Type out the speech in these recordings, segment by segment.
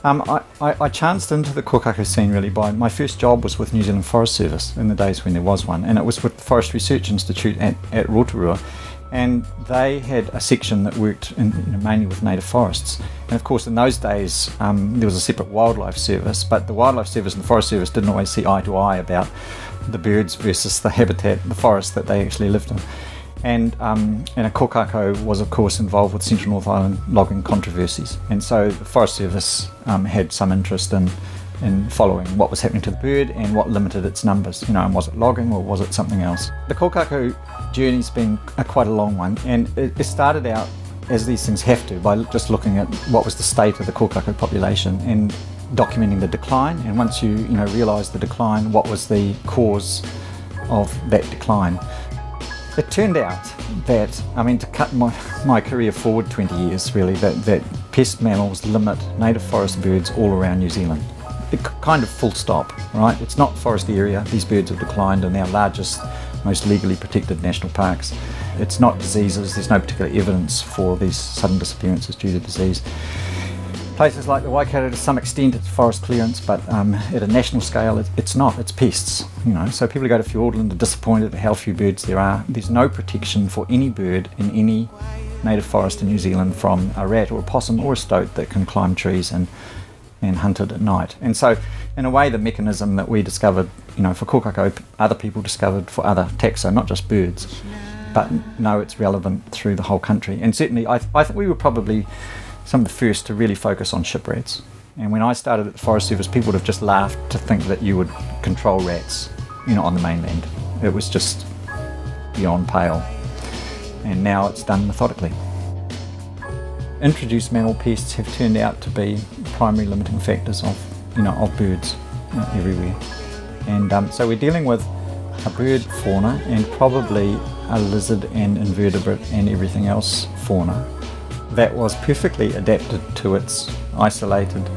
I chanced into the kōkako scene really by my first job was with New Zealand Forest Service in the days when there was one, and it was with the Forest Research Institute at Rotorua, and they had a section that worked mainly with native forests. And of course in those days there was a separate wildlife service, but the wildlife service and the Forest Service didn't always see eye to eye about the birds versus the habitat, the forest that they actually lived in. And a kōkako was of course involved with Central North Island logging controversies, and so the Forest Service had some interest in following what was happening to the bird and what limited its numbers, and was it logging or was it something else. The kōkako journey's been quite a long one, and it started out, as these things have to, by just looking at what was the state of the kōkako population and documenting the decline, and once you realise the decline, what was the cause of that decline. It turned out that, to cut my career forward 20 years really, that pest mammals limit native forest birds all around New Zealand. It kind of full stop, right? It's not forest area. These birds have declined in our largest, most legally protected national parks. It's not diseases. There's no particular evidence for these sudden disappearances due to disease. Places like the Waikato, to some extent, it's forest clearance, but at a national scale, it's not. It's pests. So people who go to Fiordland are disappointed at how few birds there are. There's no protection for any bird in any native forest in New Zealand from a rat or a possum or a stoat that can climb trees and hunt it at night. And so, in a way, the mechanism that we discovered, for kōkako, other people discovered for other taxa, not just birds, but no, it's relevant through the whole country. And certainly, I think we were probably some of the first to really focus on ship rats. And when I started at the Forest Service, people would have just laughed to think that you would control rats, on the mainland. It was just beyond pale. And now it's done methodically. Introduced mammal pests have turned out to be primary limiting factors of birds everywhere. And so we're dealing with a bird fauna and probably a lizard and invertebrate and everything else fauna that was perfectly adapted to its isolated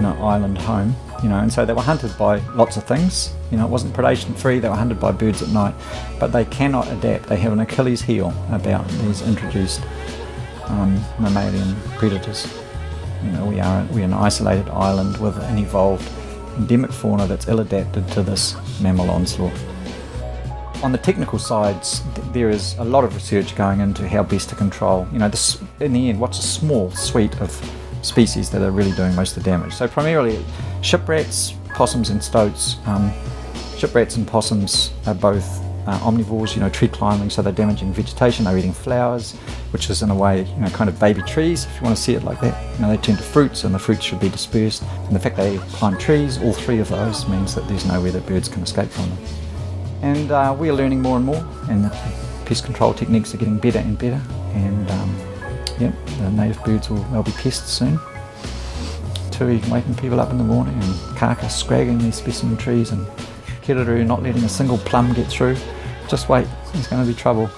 island home, and so they were hunted by lots of things. It wasn't predation free. They were hunted by birds at night, but they cannot adapt. They have an Achilles heel about these introduced mammalian predators. We're an isolated island with an evolved endemic fauna that's ill adapted to this mammal onslaught. On the technical sides, there is a lot of research going into how best to control, in the end, what's a small suite of species that are really doing most of the damage. So primarily ship rats, possums and stoats. Ship rats and possums are both omnivores, tree climbing, so they're damaging vegetation, they're eating flowers, which is in a way, kind of baby trees, if you want to see it like that. They turn to fruits and the fruits should be dispersed. And the fact they climb trees, all three of those, means that there's nowhere that birds can escape from them. And we are learning more and more, and the pest control techniques are getting better and better. And the native birds they'll be pests soon. Tui waking people up in the morning, and carcass scragging these specimen trees, and Kiruru not letting a single plum get through. Just wait, there's going to be trouble.